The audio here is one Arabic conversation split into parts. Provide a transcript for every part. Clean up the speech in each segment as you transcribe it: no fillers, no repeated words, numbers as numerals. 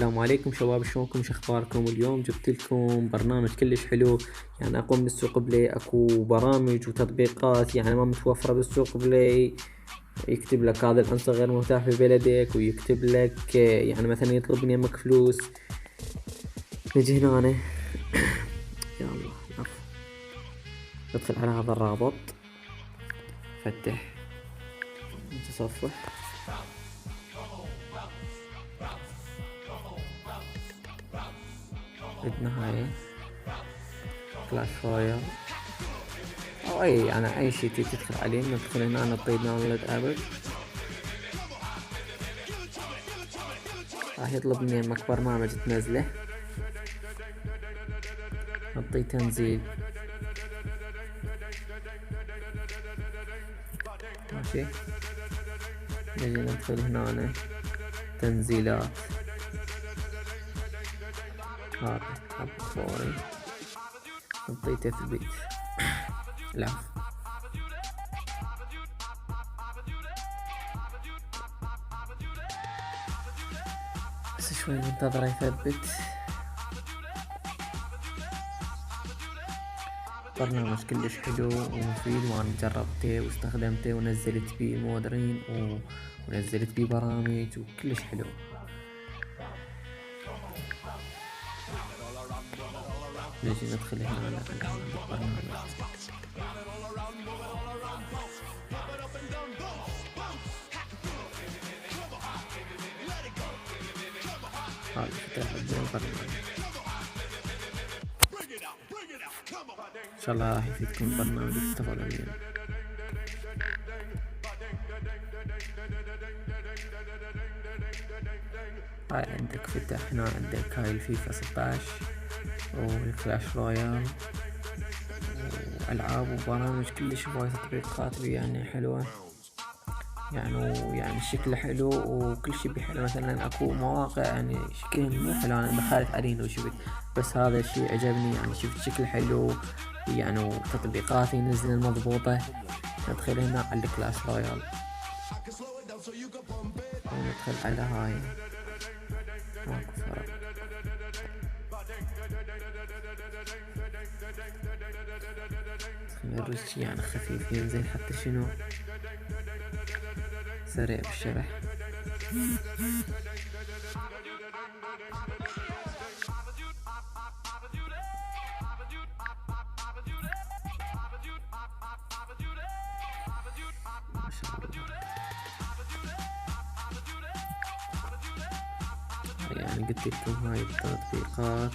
السلام عليكم شباب، شلونكم؟ شو اخباركم؟ اليوم جبت لكم برنامج كلش حلو. يعني اقوم بالسوق بلاي اكو برامج وتطبيقات يعني ما متوفرة بالسوق بلاي. يكتب لك هذا العنصر غير متاح في بلدك، ويكتب لك يعني مثلا يطلب من يمك فلوس. نجي هنا أنا. يلا ادخل على هذا الرابط، فتح متصفح. عندنا هاي كلاش رويال او اي يعني اي شي تدخل عليه. ندخل هنا نطي داونلود ابل، راح يطلب مني يمك برنامج تنزله، نطي تنزيل. ماشي، نجي ندخل هنا تنزيلات، هذا حب فوري، نطي تثبيت. العفو، بس شوي ننتظر يثبت. برنامج كلش حلو ومفيد، وانا جربته واستخدمته ونزلت بيه مودرين ونزلت بيه برامج وكلش حلو. نجي ندخل هنا على البرنامج. هذا فتح البرنامج، ان شاء الله راح يفيدكم البرنامج وتستفادوا منه. هاي عندك فتح هنا، عندك هاي الفيفا 16 والكلاش رويال والعاب وبرامج كلش هواي، تطبيقات يعني حلوة يعني شكله حلو وكل شي بحلو. مثلا اكو مواقع يعني شكلها مو حلو، انا دخلت عليه وشفت، بس هذا الشي عجبني يعني شفت شكله حلو يعني، وتطبيقات ينزل مضبوطة. ندخل هنا على الكلاش رويال وندخل على هاي، ماكو فرق. الرش يعني خفيف، ينزل حتى شنو سريع بالشرح. ما شاء الله، يعني قلت لكم هاي التطبيقات،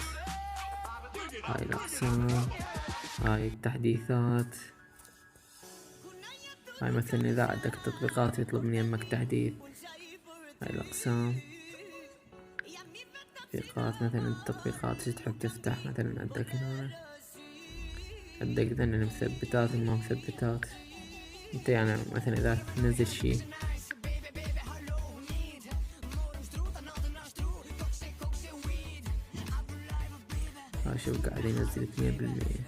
هاي الأقسام، هاي التحديثات. هاي مثلا إذا عندك تطبيقات يطلب من يمك تحديث، هاي الأقسام. تطبيقات مثلا التطبيقات شو تحب تفتح، مثلا عندك هنا عندك مثلا المثبتات الما مثبتات. انت يعني مثلا إذا تنزل شي، شوف قاعد ينزل 2%،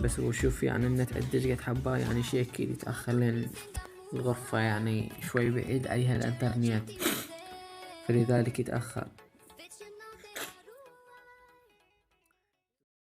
بس هو شوف يعني النت عندك قد حباه يعني شي اكيد يتأخر، لين الغرفة يعني شوي بعيد عليها الانترنت، فلذلك يتأخر.